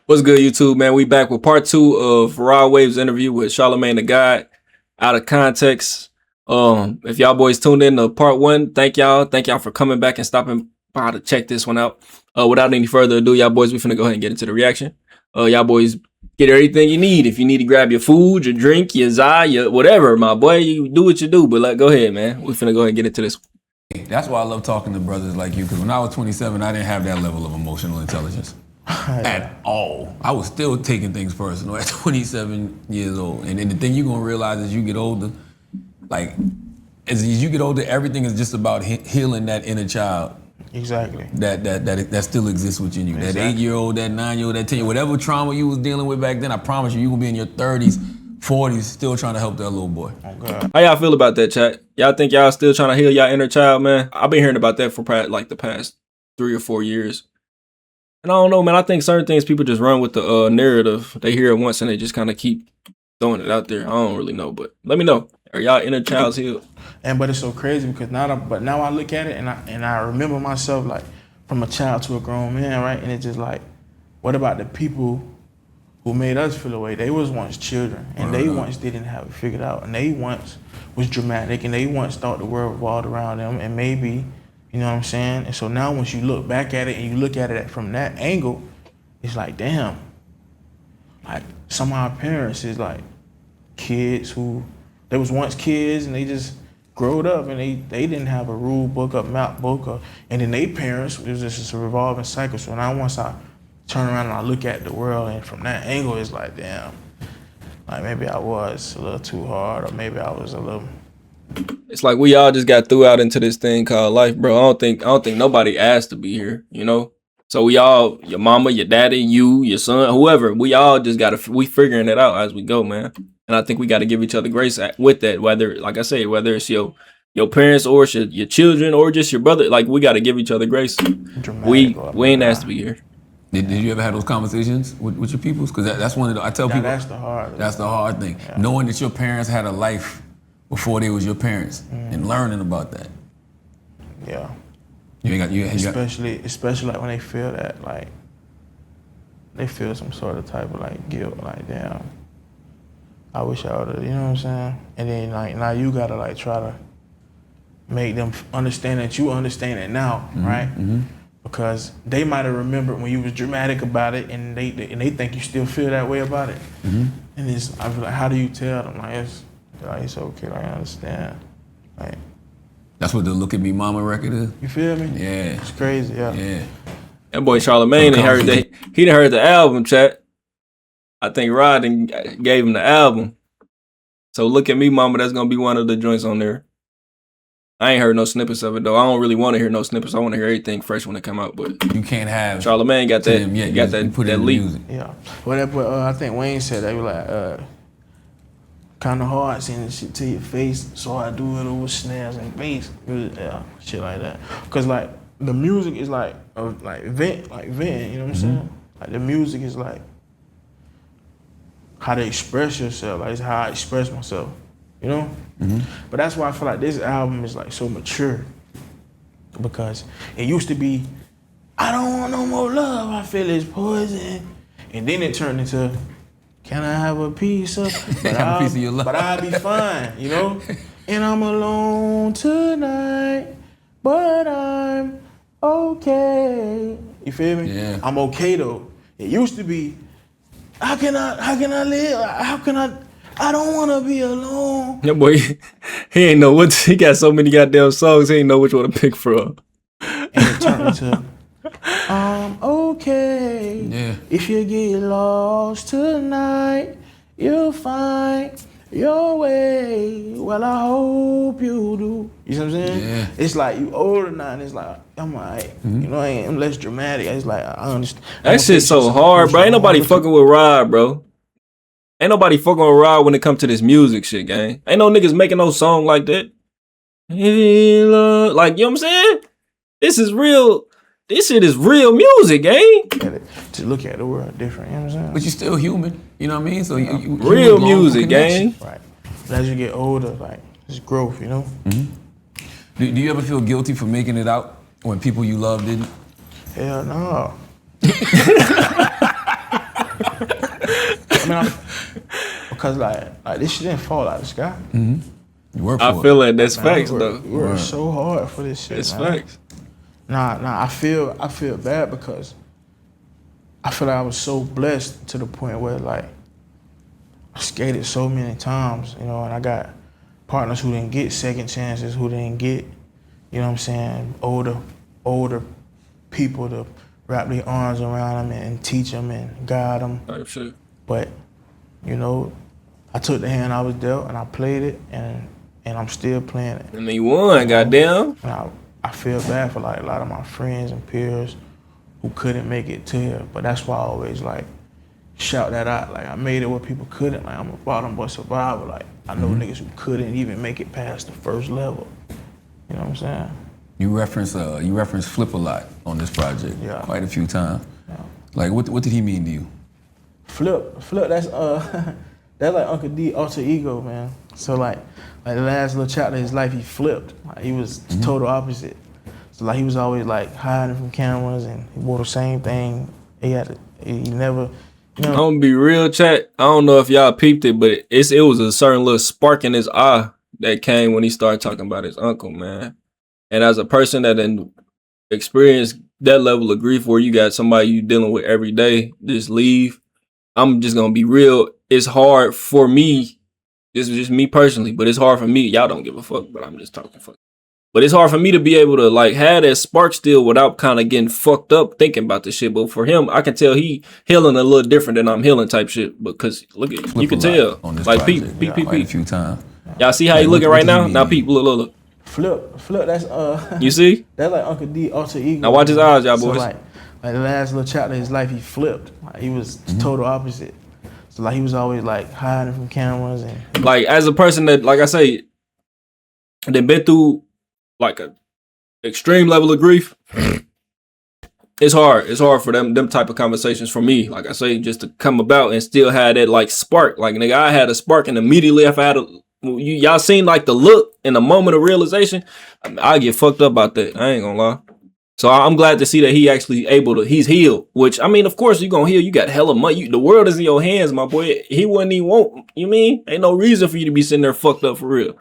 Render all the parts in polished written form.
What's good, YouTube, man? We back with part 2 of Raw Waves interview with CharlamagneThaGod. Out of context. If y'all boys tuned in to part 1, thank y'all. Thank y'all for coming back and stopping by to check this one out. Without any further ado, y'all boys, we finna go ahead and get into the reaction. Y'all boys get everything you need. If you need to grab your food, your drink, your your whatever, my boy, you do what you do. But go ahead, man. We finna go ahead and get into this. That's why I love talking to brothers like you, because when I was 27, I didn't have that level of emotional intelligence at all. I was still taking things personal at 27 years old. And then the thing you're gonna realize as you get older, like as you get older, everything is just about healing that inner child. Exactly. That still exists within you. Exactly. That 8-year-old, that 9-year-old, that 10-year-old, whatever trauma you was dealing with back then, I promise you're gonna be in your 30s, 40s, still trying to help that little boy. Oh, God. How y'all feel about that, chat? Y'all think y'all still trying to heal y'all inner child, man? I've been hearing about that for like the past 3 or 4 years. And I don't know, man. I think certain things people just run with the narrative. They hear it once and they just kind of keep throwing it out there. I don't really know, but let me know. Are y'all inner child's healed? But it's so crazy because now I look at it and I remember myself like from a child to a grown man, right? And it's just like, what about the people who made us feel away? They was once children and they once didn't have it figured out and they once was dramatic and they once thought the world revolved around them and maybe, you know what I'm saying? And so now once you look back at it and you look at it from that angle, it's like, damn, like some of our parents is like kids who, they was once kids and they just growed up and they didn't have a rule book, a map book, and then they parents, it was just a revolving cycle. So now once I turn around and I look at the world and from that angle, it's like, damn, like maybe I was a little too hard or maybe I was a little. It's like we all just got threw out into this thing called life, bro. I don't think nobody asked to be here, you know? So we all, your mama, your daddy, you, your son, whoever, we all just we figuring it out as we go, man. And I think we got to give each other grace with that, whether, like I say, whether it's your parents or it's your children or just your brother, like we got to give each other grace. We ain't asked to be here. Did you ever have those conversations with your peoples? Because that's one of the, I tell people. That's the hard thing. Yeah. Knowing that your parents had a life before they was your parents and learning about that. Yeah. Especially like when they feel that, like, they feel some sort of type of like guilt, like, damn, I wish I would've, you know what I'm saying? And then like now you gotta like try to make them understand that you understand it now, right? Mm-hmm. Because they might have remembered when you was dramatic about it and they think you still feel that way about it. Mm-hmm. And I feel like, how do you tell them? Like it's okay, like, I understand. Like, that's what the Look at Me Mama record is? You feel me? Yeah. It's crazy, yeah. Yeah. That boy Charlamagne he done heard the album, chat. I think Rod gave him the album. So Look at Me Mama, that's gonna be one of the joints on there. I ain't heard no snippets of it though. I don't really want to hear no snippets. I want to hear everything fresh when it come out. But you can't have Charlamagne got that. Yeah, got that leap. Yeah. Well, I think Wayne said they were like kind of hard sending shit to your face, so I do it over snares and bass, yeah, shit like that. Cause like the music is like venting, you know what I'm saying? Like the music is like how to express yourself. Like it's how I express myself, you know? Mm-hmm. But that's why I feel like this album is like so mature. Because it used to be, I don't want no more love, I feel it's poison. And then it turned into, can I have a piece of, a piece of your love. But I'll be fine, you know? And I'm alone tonight, but I'm okay. You feel me? Yeah. I'm okay though. It used to be, how can I live? I don't wanna be alone. Yeah, boy, he ain't know he got so many goddamn songs, he ain't know which one to pick from. And it turned into, I'm okay. Yeah. If you get lost tonight, you'll find your way. Well, I hope you do. You know what I'm saying? Yeah. It's like you older now, and it's like I'm alright. You know, I'm less dramatic. It's like I understand. That shit's so hard, bro. Ain't nobody fucking with Rod, bro. Ain't nobody fucking with Rod when it comes to this music shit, gang. Ain't no niggas making no song like that. Like, you know what I'm saying? This is real. This shit is real music, gang. To look at the world different, you know what I'm saying? But you're still human, you know what I mean? So you real music, gang. Right. But as you get older, like, it's growth, you know? Mm-hmm. Do you ever feel guilty for making it out when people you love didn't? Hell no. because like this shit didn't fall out of the sky. You work for I feel like that's Man, facts, we though. worked so hard for this shit. It's man. facts. Nah, I feel bad because I feel like I was so blessed to the point where like I skated so many times, you know, and I got partners who didn't get second chances, who didn't get, you know what I'm saying, older people to wrap their arms around them and teach them and guide them. Type shit. But, you know, I took the hand I was dealt and I played it and I'm still playing it. And he won, goddamn. And I feel bad for like a lot of my friends and peers who couldn't make it to here, but that's why I always like shout that out. Like I made it where people couldn't. Like I'm a bottom boy survivor. Like I know niggas who couldn't even make it past the first level. You know what I'm saying? You reference Flip a lot on this project. Yeah. Quite a few times. Yeah. Like what did he mean to you? Flip, that's that's like Uncle D alter ego, man. So like the last little chapter of his life, he flipped. Like he was the total opposite. So like he was always like hiding from cameras and he wore the same thing. He never, you know. I'm gonna be real, chat. I don't know if y'all peeped it, but it was a certain little spark in his eye that came when he started talking about his uncle, man. And as a person that didn't experience that level of grief where you got somebody you dealing with every day just leave, I'm just gonna be real. It's hard for me. This is just me personally, but it's hard for me. Y'all don't give a fuck, but I'm just talking fuck. But it's hard for me to be able to like have that spark still without kind of getting fucked up thinking about this shit. But for him, I can tell he healing a little different than I'm healing type shit. Because look at Flip you can a lot tell. on this Like project. peep. Quite a few times. Y'all see how he looking right now? Now peep, look. Flip, that's You see? that's like Uncle D alter ego. Now watch his eyes, y'all So boys. like the last little chapter of his life, he flipped. Like he was the total opposite. So like he was always like hiding from cameras and Like as a person that, like I say, that been through like a extreme level of grief, it's hard. It's hard for them type of conversations for me. Like I say, just to come about and still have that like spark. Like nigga, I had a spark, and immediately after I had y'all seen like the look in the moment of realization, I get fucked up about that. I ain't gonna lie. So I'm glad to see that he actually he's healed. Which I mean, of course you gonna heal. You got hella money. The world is in your hands, my boy. He wouldn't even want. You mean? Ain't no reason for you to be sitting there fucked up for real.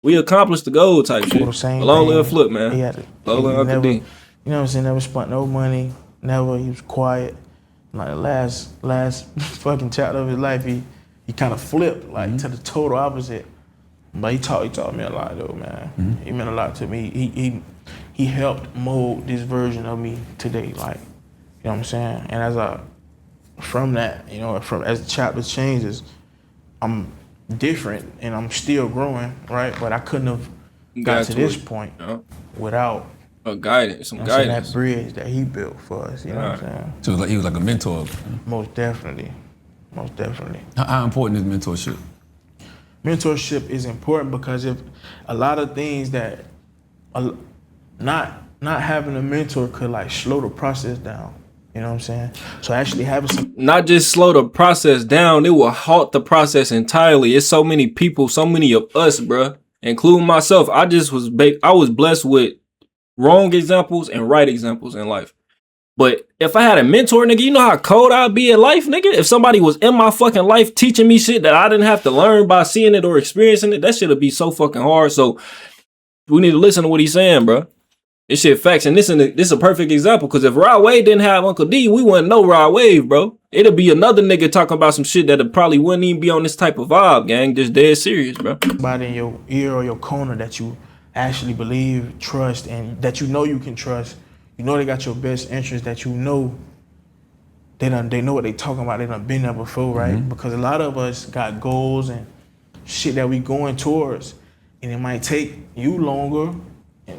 We accomplished the goal type shit. Long live Flip, man. Long live Uncle D. You know what I'm saying? Never spent no money. Never. He was quiet. Like the last fucking chapter of his life, he kind of flipped like to the total opposite. But he taught me a lot though, man. He meant a lot to me. He helped mold this version of me today. Like, you know what I'm saying? And from that, you know, as the chapters changes, I'm different and I'm still growing, right? But I couldn't have got to this point without guidance, some guidance. That bridge that he built for us, you know what I'm saying? So he was like a mentor. Most definitely. How important is mentorship? Mentorship is important because if a lot of things that not having a mentor could like slow the process down. You know what I'm saying? So actually having some, not just slow the process down, it will halt the process entirely. It's so many people, so many of us, bruh, including myself. I was blessed with wrong examples and right examples in life. But if I had a mentor, nigga, you know how cold I'd be in life, nigga? If somebody was in my fucking life teaching me shit that I didn't have to learn by seeing it or experiencing it, that shit would be so fucking hard. So we need to listen to what he's saying, bro. This shit facts. And this is a perfect example, because if Rod Wave didn't have Uncle D, we wouldn't know Rod Wave, bro. It'd be another nigga talking about some shit that probably wouldn't even be on this type of vibe, gang. Just dead serious, bro. Somebody in your ear or your corner that you actually believe, trust, and that you know you can trust. You know they got your best interest, that you know they know what they talking about. They done been there before, right? Because a lot of us got goals and shit that we going towards, and it might take you longer,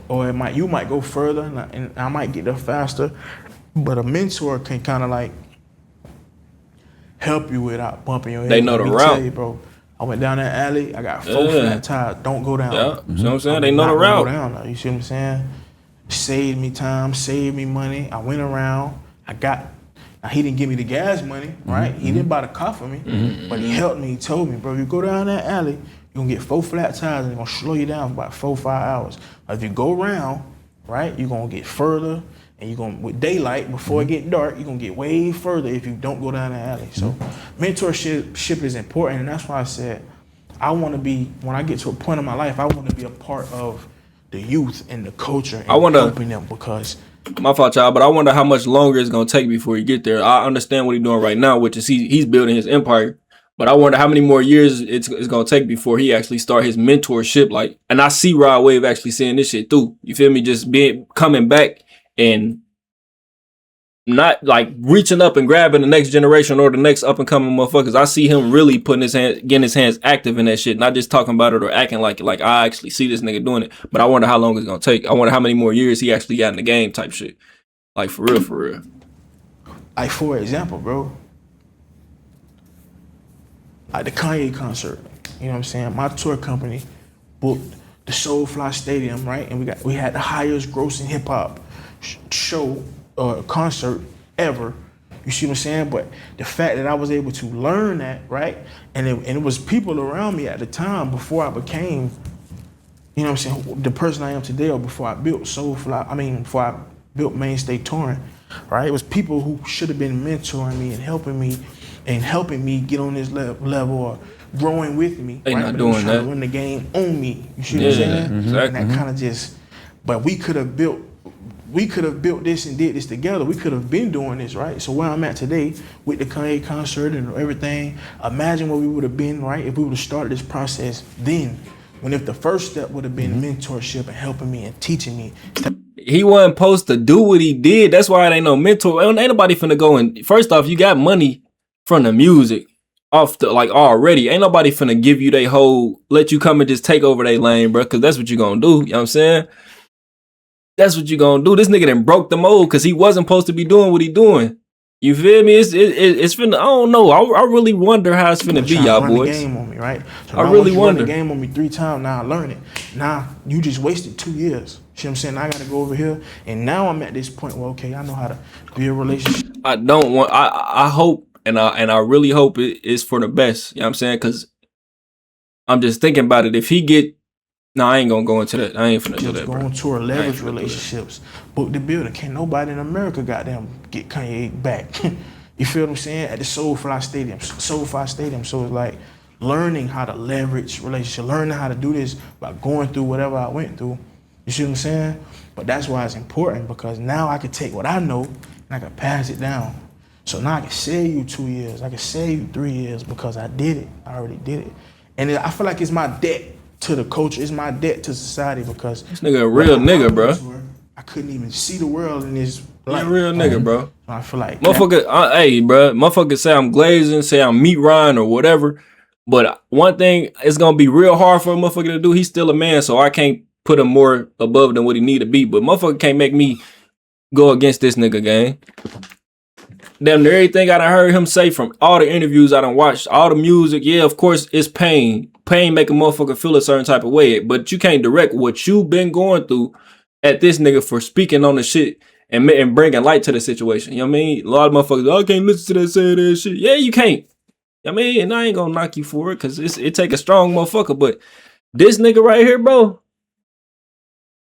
or you might go further, and I might get there faster. But a mentor can kind of like help you without bumping your head. They know the route. Tell you, bro, I went down that alley. I got 4 flat tires. Don't go down. Yeah, you know what I'm saying? They know the route. Go down, you see what I'm saying? Saved me time, saved me money. I went around. Now he didn't give me the gas money, right? He didn't buy the car for me, but he helped me. He told me, bro, you go down that alley, you're gonna get 4 flat tires and it's gonna slow you down for about 4 or 5 hours. But if you go around, right, you're gonna get further And you're going with daylight before it get dark. You're gonna get way further if you don't go down the alley. So mentorship is important, and that's why I said I want to be, when I get to a point in my life, I want to be a part of the youth and the culture and helping them, because my fault, y'all, but I wonder how much longer it's gonna take before you get there. I understand what he's doing right now, which is he's building his empire. But I wonder how many more years it's gonna take before he actually start his mentorship. Like, and I see Rod Wave actually seeing this shit through. You feel me? Just coming back and not like reaching up and grabbing the next generation or the next up and coming motherfuckers. I see him really getting his hands active in that shit, not just talking about it or acting like it. Like, I actually see this nigga doing it. But I wonder how long it's gonna take. I wonder how many more years he actually got in the game type shit. Like, for real, for real. Like, for example, bro, like the Kanye concert, you know what I'm saying? My tour company booked the Soulfly Stadium, right? And we had the highest grossing hip hop show concert ever. You see what I'm saying? But the fact that I was able to learn that, right? And it was people around me at the time before I became, you know what I'm saying, the person I am today, or before I built before I built Mainstay Touring, right? It was people who should have been mentoring me and helping me get on this level, or growing with me. They right? not But doing trying that. to win the game on me. You see what I'm saying? Exactly. And that kind of just, but we could have built this and did this together. We could have been doing this, right? So where I'm at today with the Kanye concert and everything, imagine where we would have been, right, if we would have started this process then. When if the first step would have been mentorship and helping me and teaching me. He wasn't supposed to do what he did. That's why it ain't no mentor. Ain't nobody finna go and, first off, you got money from the music off the, like, already. Ain't nobody finna give you let you come and just take over their lane, bro, because that's what you gonna do. You know what I'm saying? That's what you gonna do. This nigga done broke the mold because he wasn't supposed to be doing what he doing. You feel me? It's finna, I don't know. I really wonder how it's finna be, y'all boys. The game on me, right? So I really wonder. Run the game on me 3 times, now I learn it. Now you just wasted 2 years. See what I'm saying? I gotta go over here, and now I'm at this point where, okay, I know how to build a relationship. I hope, and I really hope it's for the best. You know what I'm saying? Because I'm just thinking about it. If he get, I ain't gonna go into that. I ain't finna do that, bro. Go on tour, leverage relationships, book the building. Can't nobody in America goddamn get Kanye back. You feel what I'm saying? At the Soulfly Stadium. So it's like learning how to leverage relationship, learning how to do this by going through whatever I went through. You see what I'm saying? But that's why it's important, because now I can take what I know and I can pass it down. So now I can save you 2 years. I can save you 3 years because I did it. I already did it. And I feel like it's my debt to the culture. It's my debt to society, because this nigga a real nigga, bro. I couldn't even see the world in this light. You a real nigga, bro. I feel like motherfucker. Hey, bro. Motherfucker say I'm glazing, say I'm meat riding or whatever. But one thing, it's gonna be real hard for a motherfucker to do. He's still a man, so I can't put him more above than what he need to be. But motherfucker can't make me go against this nigga, gang. Damn near everything I done heard him say from all the interviews I done watched, all the music, yeah, of course, it's pain. Pain make a motherfucker feel a certain type of way, but you can't direct what you've been going through at this nigga for speaking on the shit and bringing light to the situation. You know what I mean? A lot of motherfuckers, I can't listen to that saying that shit. Yeah, you can't. I mean, and I ain't gonna knock you for it, because it take a strong motherfucker, but this nigga right here, bro,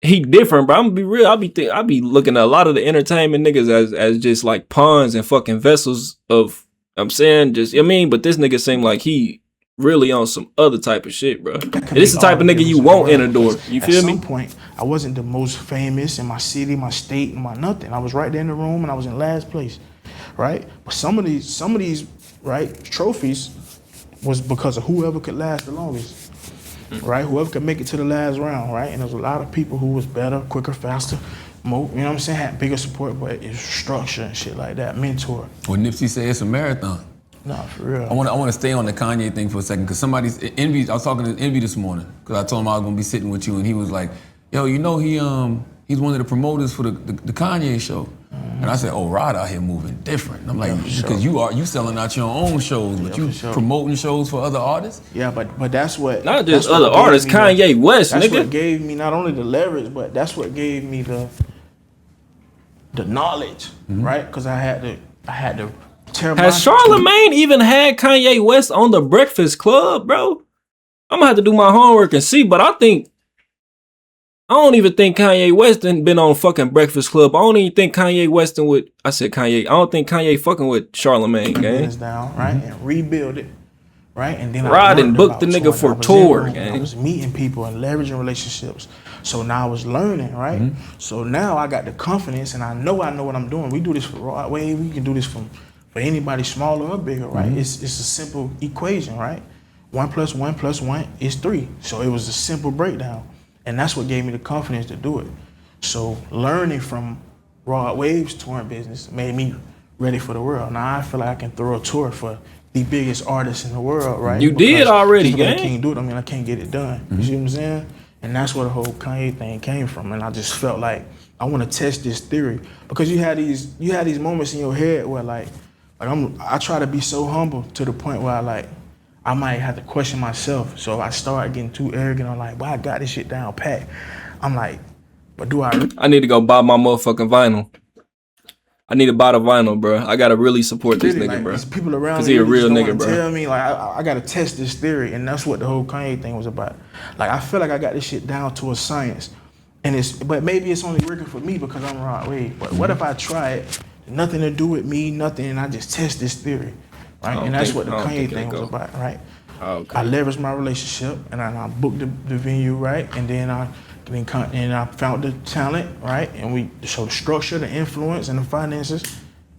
he different, bro. I'm gonna be real. I be looking at a lot of the entertainment niggas as just like pawns and fucking vessels of, I'm saying, just, I mean, but this nigga seem like he really on some other type of shit, bro. This the type of nigga you want in the door. You feel me? At some point, I wasn't the most famous in my city, my state, and my nothing. I was right there in the room, and I was in last place, right? But some of these, right, trophies was because of whoever could last the longest, right? Whoever could make it to the last round, right? And there was a lot of people who was better, quicker, faster, more, you know what I'm saying, had bigger support, but it's structure and shit like that, mentor. Well, Nipsey said it's a marathon. Nah, for real. I want to stay on the Kanye thing for a second, because somebody's Envy. I was talking to Envy this morning because I told him I was gonna be sitting with you, and he was like, "Yo, you know he's one of the promoters for the Kanye show." And I said, "Oh, Rod out here moving different." And I'm like, because you selling out your own shows, but you promoting shows for other artists. Yeah, but that's what, not just other artists. Kanye West, that's nigga. what gave me not only the leverage, but that's what gave me the knowledge, right? Because I had to. Has Charlamagne even had Kanye West on the Breakfast Club, bro? I'm gonna have to do my homework and see, but I I don't even think Kanye West been on fucking Breakfast Club. I don't even think Kanye West with. I said Kanye. I don't think Kanye fucking with Charlamagne, gang. Business down, right, and rebuild it, right, and then Rod and booked the nigga for tour, gang. I was meeting people and leveraging relationships. So now I was learning, right. So now I got the confidence, and I know what I'm doing. We do this for Rod Wave. We can do this for anybody smaller or bigger, right? It's a simple equation, right? 1 + 1 + 1 is 3. So it was a simple breakdown. And that's what gave me the confidence to do it. So learning from Rod Wave's touring business made me ready for the world. Now I feel like I can throw a tour for the biggest artists in the world, right? You did already, gang. I can't do it. I mean, I can't get it done. You see what I'm saying? And that's where the whole Kanye thing came from. And I just felt like I want to test this theory, because you had these moments in your head where I try to be so humble to the point where I might have to question myself. So if I start getting too arrogant, I'm like, well, I got this shit down pat. I'm like, but do I need to go buy my motherfucking vinyl. I need to buy the vinyl, bro. I gotta really support this nigga, bro. These people around me, cause he a real nigga, bro. Tell me I gotta test this theory, and that's what the whole Kanye thing was about. I feel like I got this shit down to a science, but maybe it's only working for me because I'm Rod Wave. But what if I try it? Nothing to do with me, nothing, and I just test this theory. Right, and that's what the Kanye thing was about, right? Okay. I leveraged my relationship, and I booked the venue, right? And then I found the talent, right? And we showed the structure, the influence, and the finances,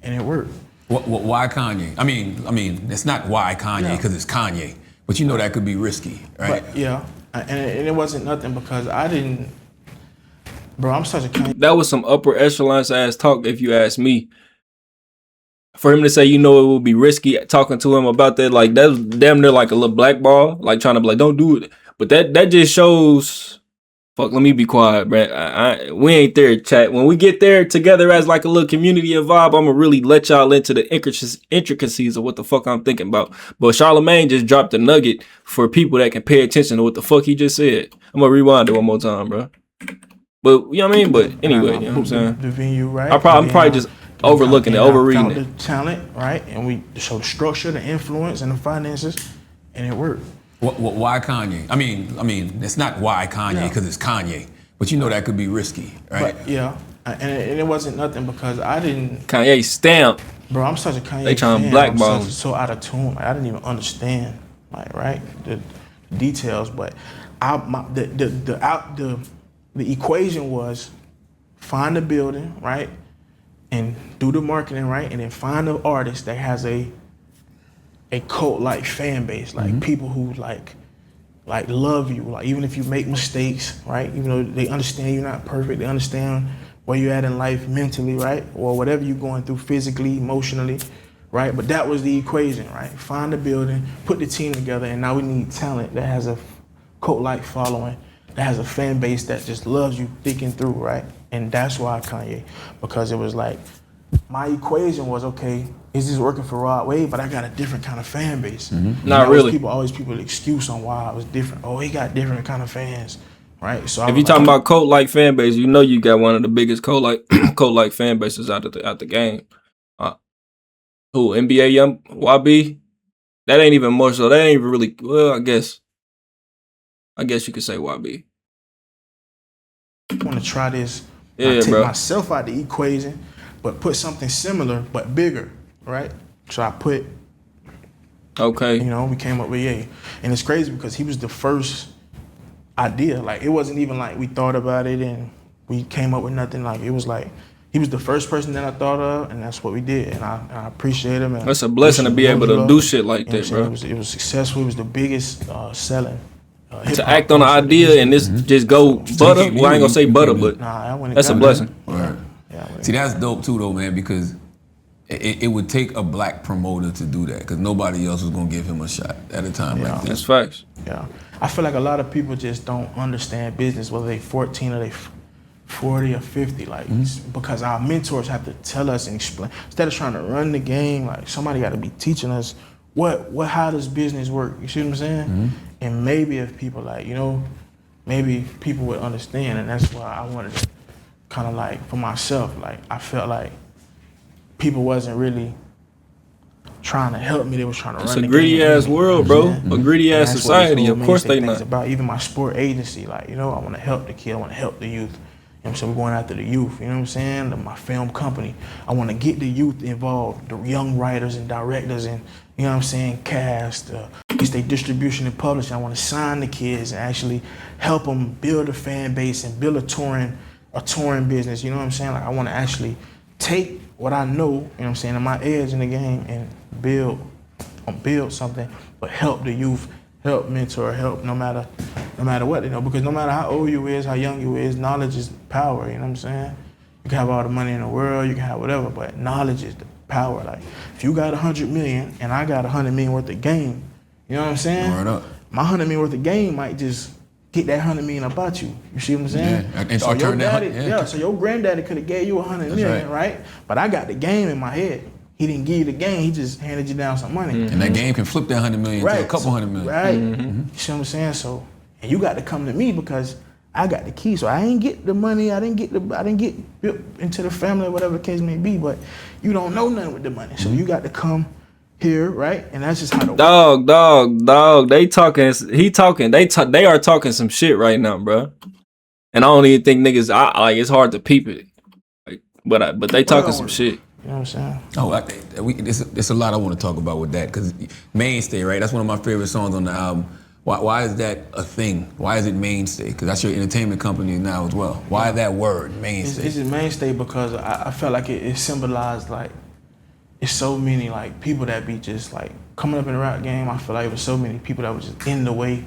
and it worked. Why Kanye? I mean, it's not why Kanye because it's Kanye, but you know that could be risky, right? But yeah, and it wasn't nothing because I didn't. Bro, I'm such a Kanye. That was some upper echelon ass talk, if you ask me. For him to say, it would be risky talking to him about that, that's damn near like a little blackball, trying to be like, don't do it. But that just shows, fuck, let me be quiet, man. We ain't there, chat. When we get there together as a little community and vibe, I'm gonna really let y'all into the intricacies of what the fuck I'm thinking about. But Charlamagne just dropped a nugget for people that can pay attention to what the fuck he just said. I'm gonna rewind it one more time, bro. But, you know what I mean? But anyway, you know what I'm saying? The venue, right? I'm probably just overlooking it, overreading it. The talent, right? And we showed the structure, the influence, and the finances, and it worked. Why Kanye? I mean, it's not why Kanye because it's Kanye, but you know that could be risky, right? But yeah, and it wasn't nothing because I didn't. Kanye stamp. Bro, I'm such a Kanye They trying fan. to blackball. I'm so out of tune. I didn't even understand, the details. But the equation was find the building, right? And do the marketing, right? And then find an artist that has a cult-like fan base, people who love you, even if you make mistakes, right? Even though they understand you're not perfect, they understand where you're at in life mentally, right? Or whatever you're going through physically, emotionally, right? But that was the equation, right? Find the building, put the team together, and now we need talent that has a cult-like following, that has a fan base that just loves you thick and through, right? And that's why Kanye, because it was my equation was, okay, is this working for Rod Wave? But I got a different kind of fan base. Not really. Always people excuse on why I was different. Oh, he got different kind of fans, right? So if you're talking about cult-like fan base, you got one of the biggest cult-like fan bases out the game. Who, NBA Young YB? That ain't even more so. That ain't even really, well, I guess you could say YB. I want to try this. Yeah, take bro. myself out the equation, but put something similar but bigger, right? So I put. Okay. We came up with Ye, and it's crazy because he was the first idea. It wasn't even we thought about it and we came up with nothing. It was he was the first person that I thought of, and that's what we did. And I appreciate him. And that's a blessing to be able to do shit like that, bro. It was successful. It was the biggest selling. To act on an idea and this just go butter. Well, I ain't gonna say butter, but that's a blessing. Right. Yeah, see, that's dope too, though, man, because it would take a black promoter to do that, because nobody else was gonna give him a shot at a time like this. That's facts. Yeah, I feel like a lot of people just don't understand business, whether they 14 or they 40 or 50, because our mentors have to tell us and explain. Instead of trying to run the game, somebody got to be teaching us how does business work. You see what I'm saying? And maybe if people maybe people would understand, and that's why I wanted to kind of for myself, I felt like people wasn't really trying to help me. They was trying to It's run a the greedy game ass with me, world, you know bro. what I'm saying? A greedy And ass that's what this society. whole Of course Mainstay they thing's not. about. Even my sport agency, like, you know, I want to help the kid. I want to help the youth. You know, so we're going after the youth. You know what I'm saying? My film company. I want to get the youth involved, the young writers and directors, and you know what I'm saying, cast. It's their distribution and publishing. I want to sign the kids and actually help them build a fan base and build a touring business. You know what I'm saying? Like, I want to actually take what I know, you know what I'm saying, and my edge in the game and build something, but help the youth, help mentor, help no matter what, you know, because no matter how old you is, how young you is, knowledge is power, you know what I'm saying? You can have all the money in the world, you can have whatever, but knowledge is the power. Like, if you got 100 million and I got 100 million worth of game, you know what I'm saying? Right up. My 100 million worth of game might just get that 100 million about you. You see what I'm saying? Yeah, and so or your turn that daddy, so your granddaddy could have gave you 100 million, right? But I got the game in my head. He didn't give you the game, he just handed you down some money. And that game can flip that 100 million to a couple hundred million. Right. You see what I'm saying? So, and you got to come to me because I got the key. So I ain't get the money, I didn't get built into the family, whatever the case may be, but you don't know nothing with the money. So you got to come here, right? And that's just how the Dog. They are talking some shit right now, bro. And I don't even think niggas, like, it's hard to peep it. Like, but they talking some shit. You know what I'm saying? Oh, there's a lot I want to talk about with that, because Mainstay, right? That's one of my favorite songs on the album. Why is that a thing? Why is it Mainstay? Because that's your entertainment company now as well. Why that word, Mainstay? It's just Mainstay because I felt like it symbolized, like, it's so many, like, people that be just, like, coming up in the rap game. I feel like it was so many people that was just in the way. You know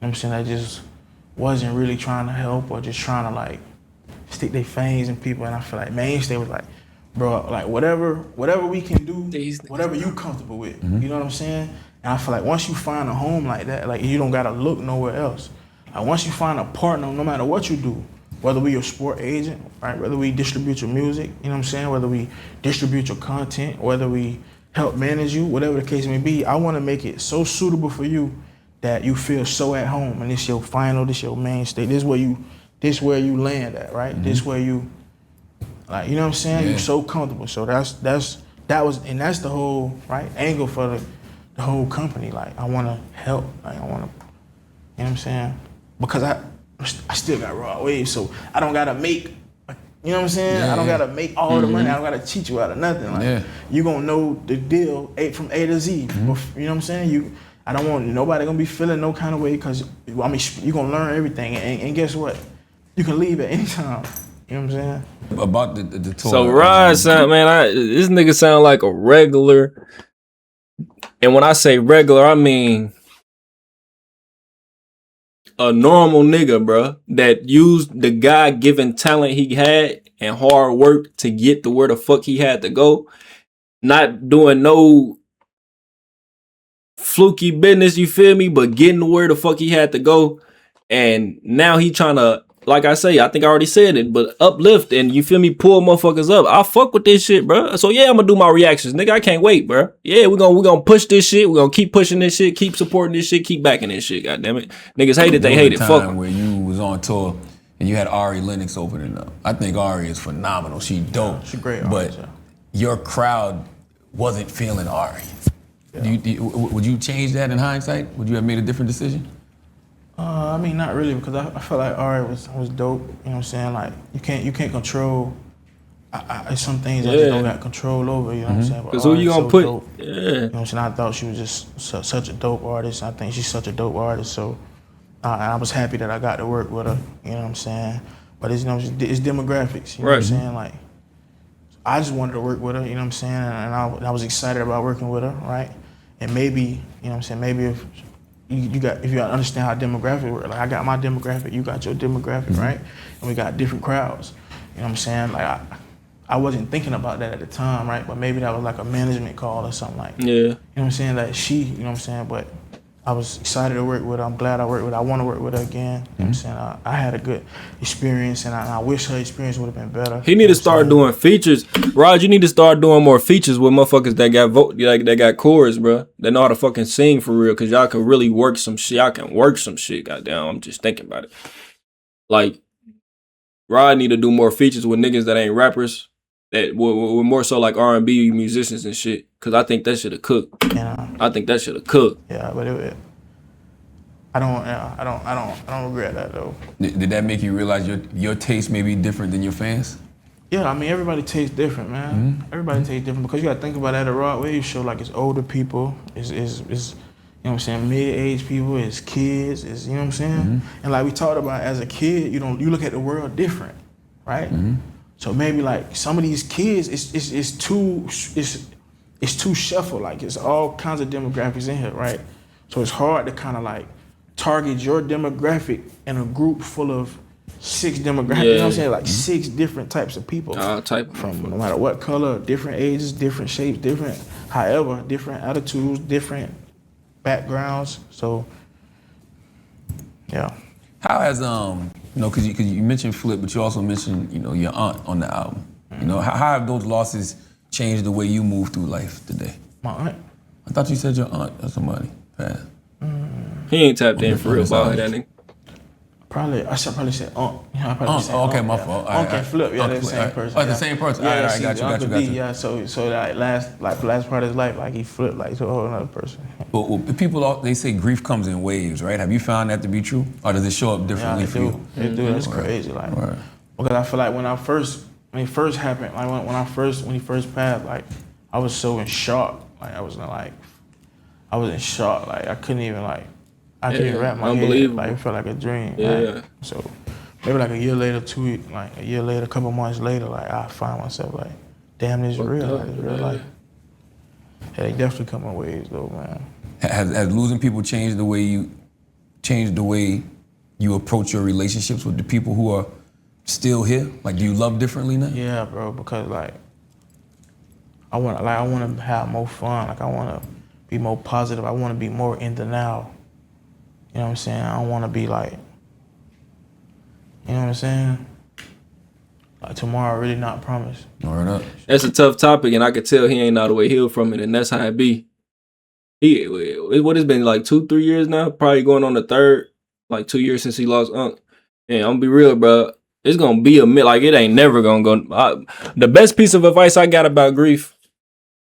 what I'm saying? That just wasn't really trying to help or just trying to, like, stick their fangs in people. And I feel like Mainstay was like, bro, like, whatever we can do, whatever you comfortable with. You know what I'm saying? And I feel like once you find a home like that, like, you don't gotta look nowhere else. Like, once you find a partner, no matter what you do, whether we your sport agent, right? Whether we distribute your music, you know what I'm saying? Whether we distribute your content, whether we help manage you, whatever the case may be, I want to make it so suitable for you that you feel so at home, and this your final, this your mainstay, this where you land at, right? This where you, like, you know what I'm saying? Yeah. You're so comfortable. So that's the whole, right, angle for the whole company. Like, I want to help. Like, I want to, you know what I'm saying? Because I still got raw waves, so I don't gotta make, you know what I'm saying? I don't gotta make all the money. I don't gotta cheat you out of nothing. Like, you gonna know the deal from A to Z. You know what I'm saying? I don't want nobody gonna be feeling no kind of way, because I mean, you gonna learn everything, and guess what? You can leave at any time. You know what I'm saying? About the tour. So Rod, man, this nigga sound like a regular. And when I say regular, I mean a normal nigga, bro, that used the God-given talent he had and hard work to get to where the fuck he had to go. Not doing no fluky business, you feel me? But getting to where the fuck he had to go. And now he trying to, like I say, I think I already said it, but uplift and, you feel me, pull motherfuckers up. I fuck with this shit, bro. So yeah, I'm gonna do my reactions, nigga. I can't wait, bro. Yeah, we're gonna push this shit. We're gonna keep pushing this shit, keep supporting this shit, keep backing this shit. God damn it, niggas hate it, they hate it. Fuck 'em. Where you was on tour and you had Ari Lennox opening up. I think Ari is phenomenal. She dope. She great. But your crowd wasn't feeling Ari. Yeah. Would you change that in hindsight? Would you have made a different decision? I mean, not really, because I felt like Ari was dope. You know what I'm saying? Like, you can't control. Some things I just don't got control over. You know what I'm saying? Because who you gonna put? Dope. Yeah. You know what I'm saying? I thought she was just such a dope artist. I think she's such a dope artist. So I was happy that I got to work with her. You know what I'm saying? But it's, you know, it's demographics. You know what I'm saying? Like, I just wanted to work with her. You know what I'm saying? And I was excited about working with her, right? And maybe, you know what I'm saying? Maybe if you understand how demographic works, like, I got my demographic, you got your demographic, right? And we got different crowds. You know what I'm saying? Like, I wasn't thinking about that at the time, right? But maybe that was like a management call or something like. Yeah. You know what I'm saying? Like, you know what I'm saying? But I was excited to work with her. I'm glad I worked with her. I want to work with her again. You know what I'm saying? I had a good experience, and I wish her experience would have been better. He need to start doing features. Rod, you need to start doing more features with motherfuckers that got chorus, bro. That know how to fucking sing for real, because y'all can really work some shit. Y'all can work some shit, goddamn. I'm just thinking about it. Like, Rod need to do more features with niggas that ain't rappers. that were more so like R&B musicians and shit. Cause I think that should have cooked. Yeah. I think that should have cooked. Yeah, but I don't regret that though. Did that make you realize your taste may be different than your fans? Yeah, I mean everybody tastes different, man. Mm-hmm. Everybody tastes different because you gotta think about it at a Rod Wave show. Like it's older people, it's you know what I'm saying, mid-aged people, it's kids, it's you know what I'm saying. Mm-hmm. And like we talked about as a kid, you look at the world different, right? Mm-hmm. So maybe like some of these kids, it's too shuffled. Like it's all kinds of demographics in here, right? So it's hard to kind of like target your demographic in a group full of 6 demographics. You know what I'm saying? Like 6 different types of people. From no matter what color, different ages, different shapes, different attitudes, different backgrounds. So yeah. How has because you mentioned Flip, but you also mentioned your aunt on the album. How have those losses changed the way you move through life today? My aunt. I thought you said your aunt or somebody passed. He ain't tapped in for real about that nigga. I should probably say aunt. Okay, my fault. Unc and Flip, yeah, they're the same person. Oh, the same person. Yeah, all right, got you. Yeah, so like last part of his life, like he flipped like to a whole other person. Well, people they say grief comes in waves, right? Have you found that to be true, or does it show up differently for you? They do. That's crazy, like because I feel like when it first happened, like when he first passed, like I was so in shock, like I was in shock, like I couldn't even wrap my head, like it felt like a dream. Yeah. Like, so maybe like a year later, a couple months later, like I find myself like, damn, this is real, like it's real life. Yeah, they definitely come in waves though, man. Has losing people changed the way you approach your relationships with the people who are still here? Like, do you love differently now? Yeah, bro, because like I want to have more fun. Like I want to be more positive. I want to be more in the now. You know what I'm saying? I don't want to be like, you know what I'm saying? Like tomorrow really not promised. Word up. That's a tough topic, and I could tell he ain't all the way healed from it, and that's how it be. What has been like 2-3 years now? Probably going on the 3rd, like 2 years since he lost Unc. And I'm gonna be real, bro. It's gonna be like it ain't never gonna go. The best piece of advice I got about grief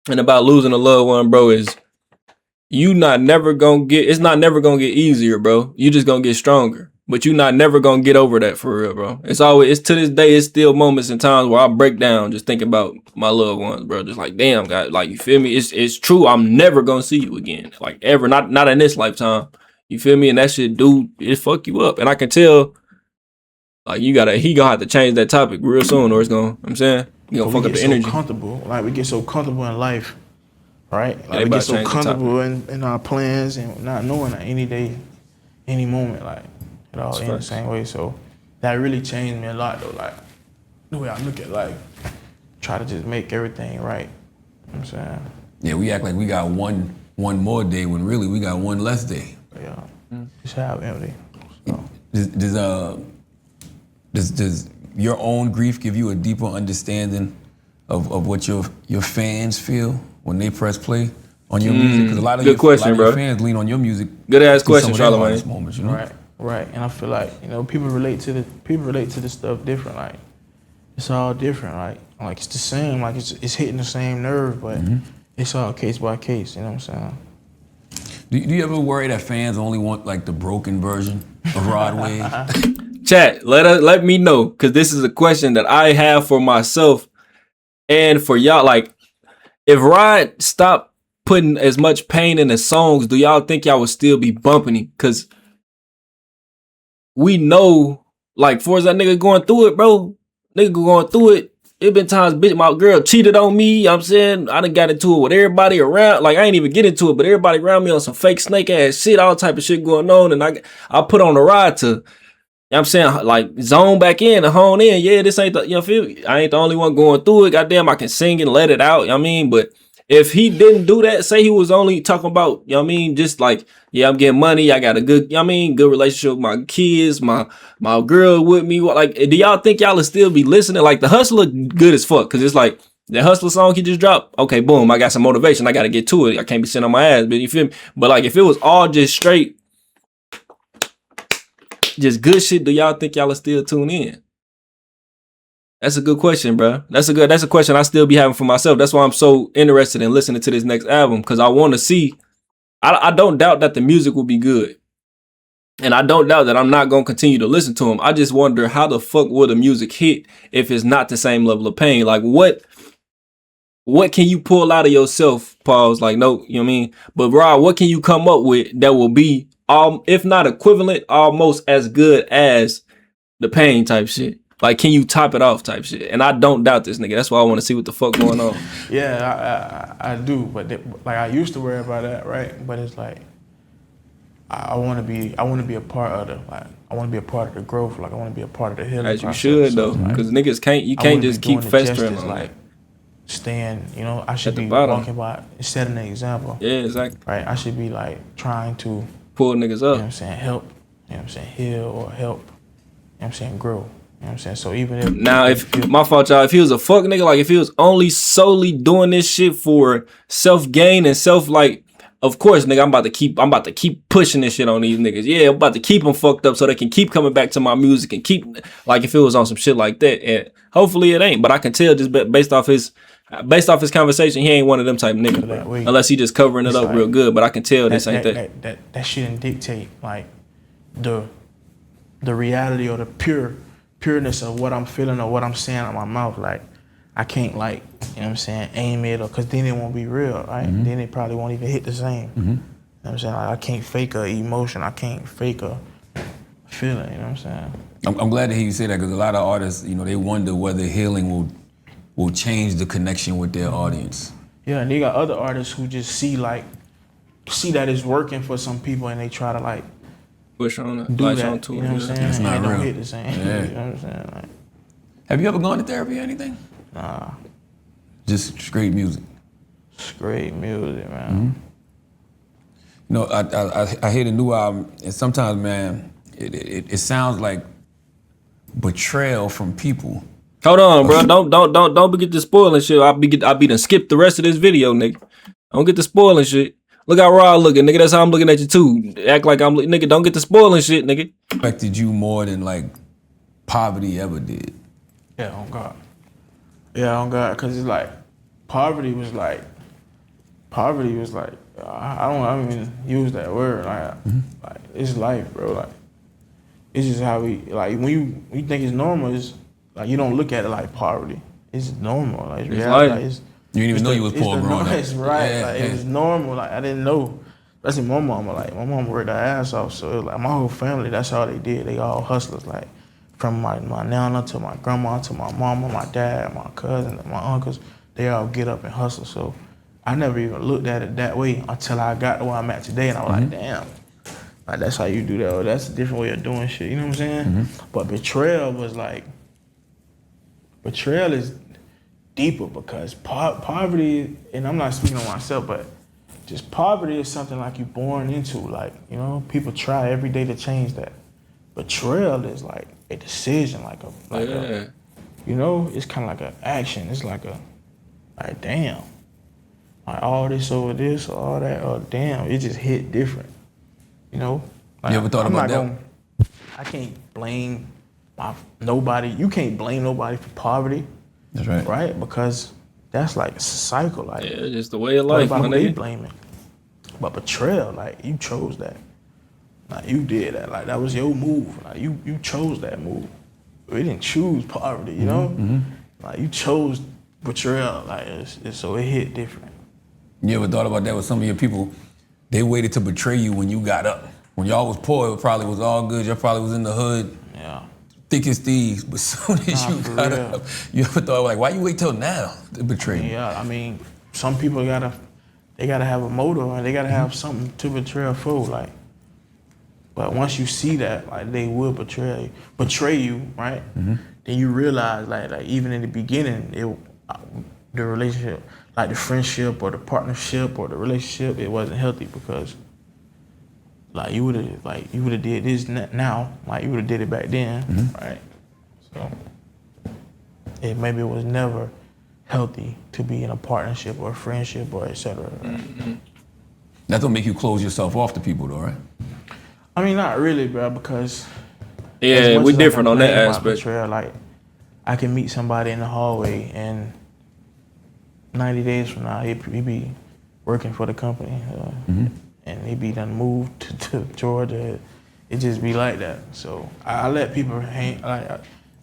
and about losing a loved one, bro, is it's not never gonna get easier, bro. You just gonna get stronger. But you not never gonna get over that for real, bro. It's to this day, it's still moments and times where I break down just thinking about my loved ones, bro. Just like, damn, God, like, you feel me? It's true. I'm never gonna see you again. Like, ever. Not in this lifetime. You feel me? And that shit, dude, it fuck you up. And I can tell, like, he gonna have to change that topic real soon, or it's gonna, I'm saying, you gonna fuck up the energy. We get so comfortable in life, right? Like, we get so comfortable in our plans and not knowing that any day, any moment, like, it all in the same way. So that really changed me a lot, though. Like, the way I look at life, try to just make everything right. You know what I'm saying? Yeah, we act like we got one more day when really we got one less day. Yeah, just have empty. So. Does your own grief give you a deeper understanding of what your fans feel when they press play on your music? Because a lot of your fans lean on your music. Good ass question, Charlamagne. Moments, you know? Right. And I feel like, people relate to this stuff different. Like, it's all different. Like it's the same. Like it's hitting the same nerve, but it's all case by case. You know what I'm saying? Do you ever worry that fans only want like the broken version of Rod Wave? Chat, let me know, because this is a question that I have for myself and for y'all. Like, if Rod stopped putting as much pain in his songs, do y'all think y'all would still be bumping him? Because we know, like, for that nigga going through it, bro, it been times, bitch, my girl cheated on me. You know what I'm saying, I done got into it with everybody around. Like, I ain't even get into it, but everybody around me on some fake snake ass shit, all type of shit going on. And I put on the ride to, you know what I'm saying, like, zone back in and hone in. Yeah, this ain't the, you know, feel me? I ain't the only one going through it. Goddamn, I can sing and let it out. You know what I mean? But if he didn't do that, say he was only talking about, you know what I mean, just like, yeah, I'm getting money, I got a good, you know what I mean, good relationship with my kids, my girl with me. Like, do y'all think y'all will still be listening? Like, the Hustler good as fuck, because it's like, the Hustler song he just dropped, okay, boom, I got some motivation, I got to get to it. I can't be sitting on my ass, but you feel me? But like, if it was all just straight, just good shit, do y'all think y'all will still tune in? That's a good question, bro. That's a question I still be having for myself. That's why I'm so interested in listening to this next album, because I want to see. I don't doubt that the music will be good, and I don't doubt that I'm not gonna continue to listen to him. I just wonder how the fuck will the music hit if it's not the same level of pain. Like what can you pull out of yourself? Pause. Like no, you know what I mean. But Rob, what can you come up with that will be if not equivalent, almost as good as the pain type shit? Like, can you top it off type shit? And I don't doubt this nigga. That's why I want to see what the fuck going on. Yeah, I do, but like I used to worry about that, right? But it's like I want to be a part of the I want to be a part of the growth. Like I want to be a part of the healing. As you should though, because niggas can't just keep festering on like staying. You know, I should at be the bottom. walking by, setting an example. Yeah, exactly. Right, I should be like trying to pull niggas up. You know what I'm saying? Help. You know what I'm saying? Heal or help. You know what I'm saying? Grow. You know what I'm saying? So even if now, if my fault, y'all, if he was a fuck nigga, like if he was only solely doing this shit for self gain and self like, of course, nigga, I'm about to keep pushing this shit on these niggas. Yeah, I'm about to keep them fucked up so they can keep coming back to my music and keep like if it was on some shit like that. And hopefully it ain't, but I can tell just based off his conversation, he ain't one of them type niggas, unless he just covering it up like, real good. But I can tell this ain't that. That shouldn't dictate like the reality or the pureness of what I'm feeling or what I'm saying out my mouth. Like I can't like, you know what I'm saying, aim it or cause then it won't be real, right? Mm-hmm. Then it probably won't even hit the same. Mm-hmm. You know what I'm saying? Like I can't fake a emotion, I can't fake a feeling, you know what I'm saying? I'm glad to hear you say that because a lot of artists, you know, they wonder whether healing will change the connection with their audience. Yeah, and they got other artists who just see that it's working for some people and they try to like push on it, do that, on to you know what I'm saying? It's not real. Don't hit the same. Yeah. You know what I'm saying? Like, have you ever gone to therapy or anything? Nah. Just straight music. Straight music, man. Mm-hmm. You know, I hear the new album, and sometimes, man, it sounds like betrayal from people. Hold on, bro. Don't get the spoiling shit. I be done skip the rest of this video, nigga. Don't get the spoiling shit. Look how raw looking, nigga. That's how I'm looking at you too. Act like I'm nigga. Don't get the spoiling shit, nigga. Affected you more than like poverty ever did. Yeah, on God. Yeah, on God. Cause it's like poverty was like I don't even use that word. Like it's life, bro. Like it's just how we like when you think it's normal. It's like you don't look at it like poverty. It's normal. Like it's reality. Like, you didn't even know you was poor growing up. It's right. Yeah, like it was normal. Like I didn't know. That's my mama. Like my mom worked her ass off. So it was like my whole family. That's all they did. They all hustlers. Like from my nana to my grandma to my mama, my dad, my cousin, my uncles. They all get up and hustle. So I never even looked at it that way until I got to where I'm at today. And I was like, damn. Like that's how you do that. Or that's a different way of doing shit. You know what I'm saying? But betrayal was like. Betrayal is deeper because poverty, and I'm not speaking on myself, but just poverty is something like you're born into. Like, you know, people try every day to change that. Betrayal is like a decision, a you know, it's kind of like an action. It's like damn. Like all this over this, or all that, or damn, it just hit different. You know? Like, you ever thought about that? I can't blame nobody. You can't blame nobody for poverty. That's right. Right? Because that's like a cycle. Like, yeah, just the way of life. What they blaming? But betrayal, like you chose that. Like you did that. Like that was your move. Like you chose that move. We didn't choose poverty, you know? Like you chose betrayal. Like so it hit different. You ever thought about that with some of your people? They waited to betray you when you got up. When y'all was poor, it probably was all good. Y'all probably was in the hood. Yeah. Thick as thieves, but as soon as you got up, you ever thought like, why you wait till now to betray me? Yeah, I mean, some people gotta have a motive and they gotta have something to betray for. Like, but once you see that, like they will betray you, right? Then you realize, like even in the beginning, the relationship, like the friendship or the partnership or the relationship, it wasn't healthy because. Like you would have did this now, like you would have did it back then, right? So maybe it was never healthy to be in a partnership or a friendship or etc. Right? That don't make you close yourself off to people though, right? I mean, not really, bro, because yeah, we're different on that aspect. Betrayal, like I can meet somebody in the hallway and 90 days from now, he be working for the company. And he be done moved to Georgia. It just be like that. So I let people hang, I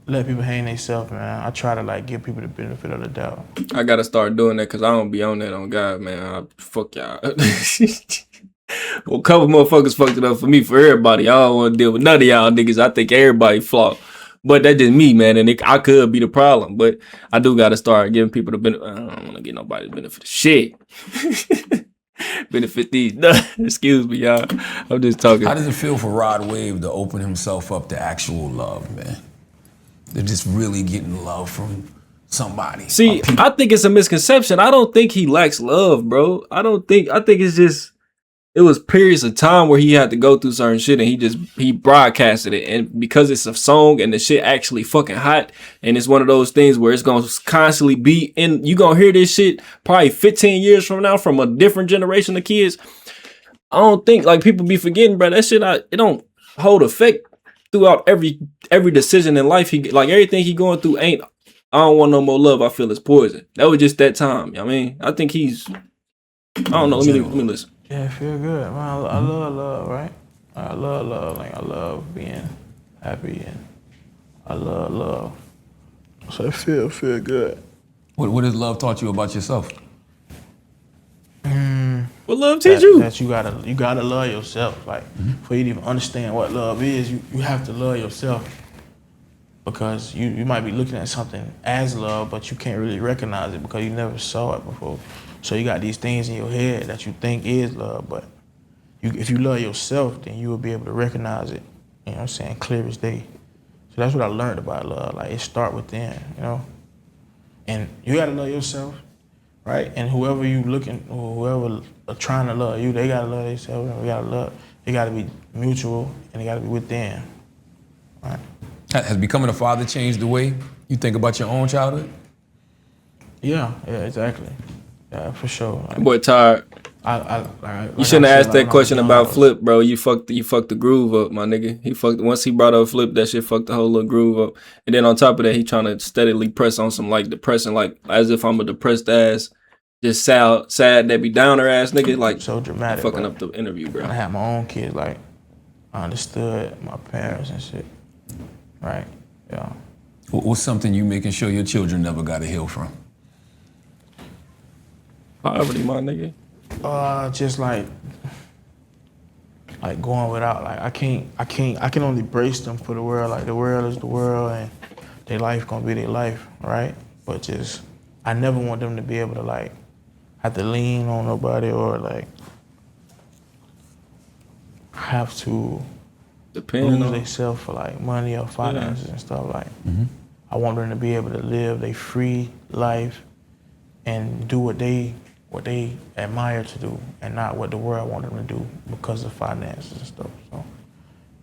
let people hang themselves, man. I try to like give people the benefit of the doubt. I gotta start doing that because I don't be on that on God, man. Fuck y'all. Well, a couple motherfuckers fucked it up for me, for everybody. I don't want to deal with none of y'all niggas. I think everybody flawed. But that's just me, man. And I could be the problem. But I do got to start giving people the benefit. I don't want to get nobody the benefit of shit. Benefit these. Excuse me, y'all. I'm just talking. How does it feel for Rod Wave to open himself up to actual love, man? They're just really getting love from somebody. See, I think it's a misconception. I don't think he lacks love, bro. I think it's just, it was periods of time where he had to go through certain shit and he broadcasted it. And because it's a song and the shit actually fucking hot, and it's one of those things where it's going to constantly be in, you going to hear this shit probably 15 years from now from a different generation of kids. I don't think, like, people be forgetting, bro, that shit, it don't hold effect throughout every decision in life. Like, everything he going through ain't, I don't want no more love, I feel it's poison. That was just that time. You know what I mean? I think he's, I don't know, let me listen. Yeah, it feel good, man. I love love, right? I love love. Like, I love being happy, and I love love. So it feel good. What has love taught you about yourself? What love teach you? That you gotta love yourself. Like, for you to even understand what love is, you have to love yourself. Because you might be looking at something as love, but you can't really recognize it because you never saw it before. So you got these things in your head that you think is love, but if you love yourself, then you will be able to recognize it, you know what I'm saying, clear as day. So that's what I learned about love. Like, it start within, you know? And you gotta love yourself, right? And whoever you looking, or whoever are trying to love you, they gotta love themselves, and it gotta be mutual, and it gotta be within, right? Has becoming a father changed the way you think about your own childhood? Yeah, exactly. Yeah, for sure. Like, Boy, tired. You shouldn't have asked that question about Flip, bro. You fucked the groove up, my nigga. Once he brought up Flip, that shit fucked the whole little groove up. And then on top of that, he trying to steadily press on some like depressing, like as if I'm a depressed ass, just sad that be downer ass nigga. Like, so dramatic. Fucking up the interview, bro. I had my own kids, like, I understood my parents and shit. Right, yeah. What's something you making sure your children never got to heal from? Poverty, my nigga. Just like going without. Like, I can only brace them for the world. Like, the world is the world, and their life gonna be their life, right? But just, I never want them to be able to like have to lean on nobody or like have to lose themselves for like money or finances and stuff. Like, I want them to be able to live their free life and do what they admire to do, and not what the world want them to do because of finances and stuff. So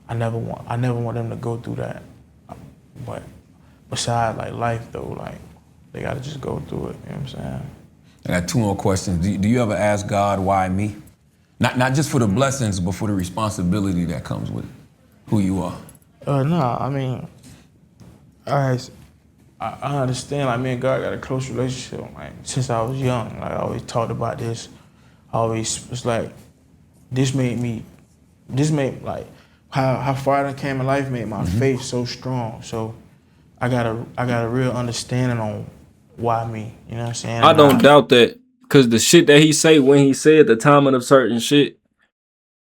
I never want them to go through that. But besides like life though, like, they gotta just go through it. You know what I'm saying? I got two more questions. Do you ever ask God, why me? Not just for the blessings, but for the responsibility that comes with who you are. No, I mean, I understand, like, me and God got a close relationship, like, since I was young. Like, I always talked about this. I always was like, this made like, how far I came in life made my faith so strong. So I got a real understanding on why me, you know what I'm saying? I don't doubt that, because the shit that he say when he said the timing of certain shit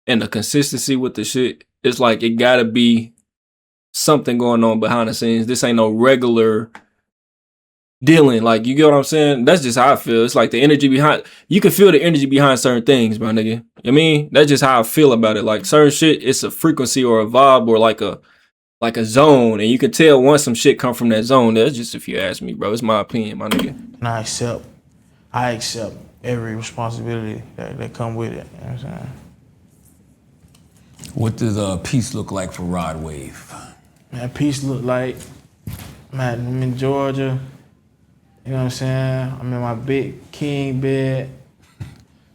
and the consistency with the shit, it's like it gotta be something going on behind the scenes. This ain't no regular dealing. Like, you get what I'm saying? That's just how I feel. It's like the energy behind, you can feel the energy behind certain things, my nigga. I mean, that's just how I feel about it. Like, certain shit, it's a frequency or a vibe or like a zone, and you can tell once some shit come from that zone. That's just if you ask me, bro. It's my opinion, my nigga. And I accept every responsibility that come with it. You know what I'm saying? What does peace look like for Rod Wave? Man, peace look like, man, I'm in Georgia. You know what I'm saying? I'm in my big king bed.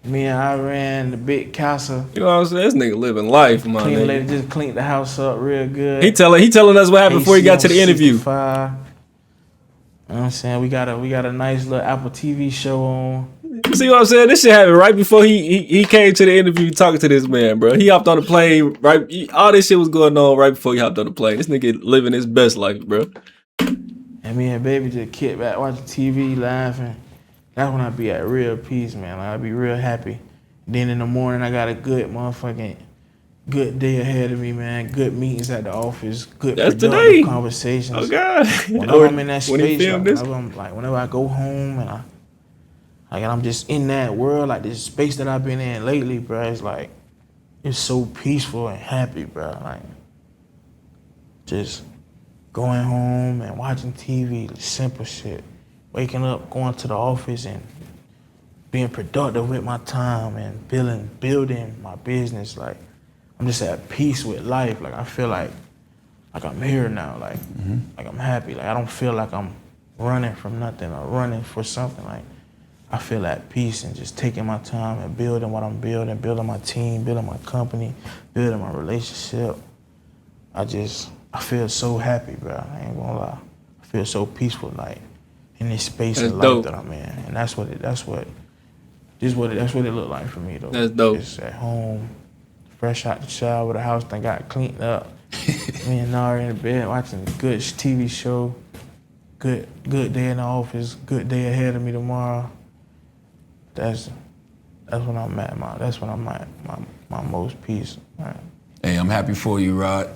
Me and I ran the big castle. You know what I'm saying? This nigga living life, my nigga. Lady just cleaned the house up real good. He telling us what happened before he got to the interview. You know what I'm saying? We got a nice little Apple TV show on. See what I'm saying? This shit happened right before he came to the interview talking to this man, bro. He hopped on the plane, all this shit was going on right before he hopped on the plane. This nigga living his best life, bro. And me and baby just kick back, watching TV, laughing. That's when I be at real peace, man. Like, I be real happy. Then in the morning, I got a good day ahead of me, man. Good meetings at the office, good productive conversations. Oh God! Whenever I'm in that space, whenever I go home and I'm just in that world, like this space that I've been in lately, bro. It's like it's so peaceful and happy, bro. Like just going home and watching TV, simple shit. Waking up, going to the office, and being productive with my time and building my business. Like I'm just at peace with life. Like I feel like I'm here now. Like I'm happy. Like I don't feel like I'm running from nothing or running for something. Like I feel at peace and just taking my time and building what I'm building my team, building my company, building my relationship. I feel so happy, bro. I ain't gonna lie. I feel so peaceful, like in this space of life that I'm in, and that's what it looked like for me though. That's dope. Just at home, fresh out the shower, the house done got cleaned up. Me and Nara in the bed watching a good TV show. Good day in the office. Good day ahead of me tomorrow. That's when I'm at that's when I'm at my most peace. Right? Hey, I'm happy for you, Rod.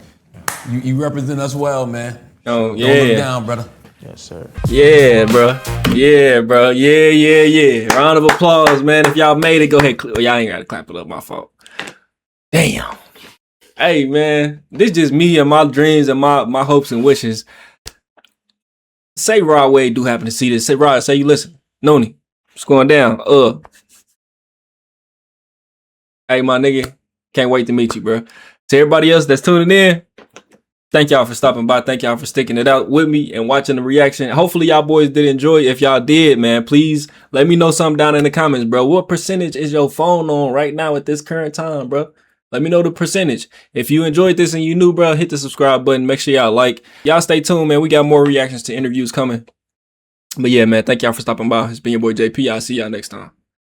You represent us well, man. Oh yeah. Don't look down, brother. Yes, sir. Yeah, bro. Yeah, bro. Yeah. Round of applause, man. If y'all made it, go ahead. Y'all ain't gotta clap it up. My fault. Damn. Hey, man. This just me and my dreams and my hopes and wishes. Say Rod Wave do happen to see this. Say Rod, say you listen. Noni, what's going down? Hey, my nigga. Can't wait to meet you, bro. To everybody else that's tuning in, thank y'all for stopping by. Thank y'all for sticking it out with me and watching the reaction. Hopefully y'all boys did enjoy. If y'all did, man, please let me know something down in the comments, bro. What percentage is your phone on right now at this current time, bro? Let me know the percentage. If you enjoyed this and you new, bro, hit the subscribe button. Make sure y'all like. Y'all stay tuned, man. We got more reactions to interviews coming. But yeah, man, thank y'all for stopping by. It's been your boy JP. I'll see y'all next time.